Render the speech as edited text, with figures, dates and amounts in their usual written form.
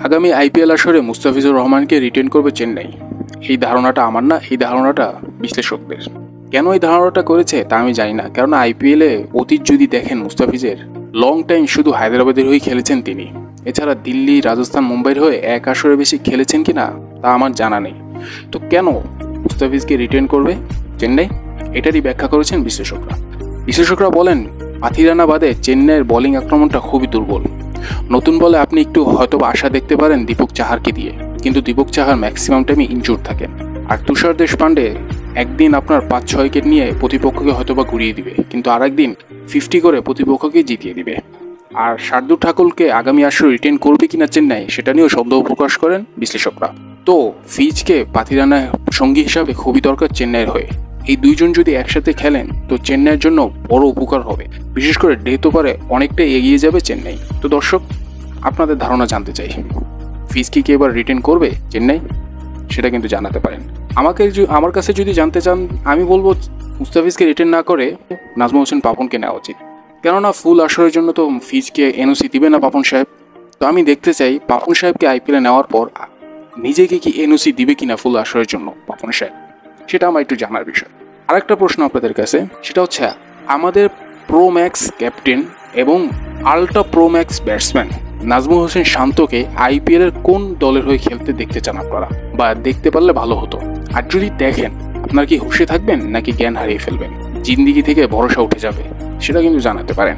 আগামী আইপিএল আসরে মুস্তাফিজুর রহমানকে রিটেন করবে চেন্নাই। এই ধারণাটা আমার না, এই ধারণাটা বিশ্লেষকদের। কেন এই ধারণাটা করেছে তা আমি জানি না, কেননা আইপিএলে অতীত যদি দেখেন মুস্তাফিজের লং টাইম শুধু হায়দ্রাবাদের হয়ে খেলেছেন তিনি। এছাড়া দিল্লি, রাজস্থান, মুম্বাইয়ের হয়ে এক আসরে বেশি খেলেছেন কিনা তা আমার জানা নেই। তো কেন মুস্তাফিজকে রিটেন করবে চেন্নাই, এটারই ব্যাখ্যা করেছেন বিশ্লেষকরা বলেন পাথিরানা বাদে চেন্নাইয়ের বোলিং আক্রমণটা খুবই দুর্বল। নতুন বলে আপনি একটু হয়তো আশা দেখতে পারেন দীপক চাহারকে দিয়ে, কিন্তু দীপক চাহার ম্যাক্সিমাম টাইমই ইনজুর থাকেন। আর তুষার দেশপান্ডে একদিন আপনার 5-6 উইকেট নিয়ে প্রতিপক্ষকে হয়তোবা ঘুরিয়ে দিবে, কিন্তু আর একদিন 50 করে প্রতিপক্ষকে জিতিয়ে দিবে। আর শার্দুল ঠাকুরকে আগামী আসরে রিটেন করবে কিনা চেন্নাই, সেটা নিয়েও সন্দেহ প্রকাশ করেন বিশ্লেষকরা। তো ফিজকে পাথিরানা সঙ্গী হিসাবে খুবই দরকার চেন্নাইয়ের হয়ে। এই দুইজন যদি একসাথে খেলেন তো চেন্নাইয়ের জন্য বড় উপকার হবে, বিশেষ করে ডেথ ওভারে অনেকটাই এগিয়ে যাবে চেন্নাই। তো দর্শক, আপনাদের ধারণা জানতে চাই, ফিজকে কি এবার রিটেন করবে চেন্নাই, সেটা কিন্তু জানাতে পারেন। আমার কাছে যদি জানতে চান, আমি বলবো মুস্তাফিজকে রিটেন না করে নাজমুল হোসেন পাপনকে নেওয়া উচিত। কেননা ফুল আসরের জন্য তো ফিজকে এনওসি দিবে না পাপন সাহেব। তো আমি দেখতে চাই পাপন সাহেবকে আইপিএলে নেওয়ার পর নিজেকে কি এনওসি দিবে কিনা ফুল আসরের জন্য পাপন সাহেব, সেটা আমার একটু জানার বিষয়। আরেকটা প্রশ্ন আপনাদের কাছে, সেটা হচ্ছে আমাদের প্রো ম্যাক্স ক্যাপ্টেন এবং ultra pro max batsman Najmul Hossain শান্তকে আইপিএলের কোন দলের হয়ে খেলতে দেখতে চান আপনারা, বা দেখতে পারলে ভালো হতো? আর যদি দেখেন, আপনারা কি হুঁশে থাকবেন নাকি জ্ঞান হারিয়ে ফেলবেন, জিন্দিগি থেকে ভরসা উঠে যাবে, সেটা কিন্তু জানাতে পারেন।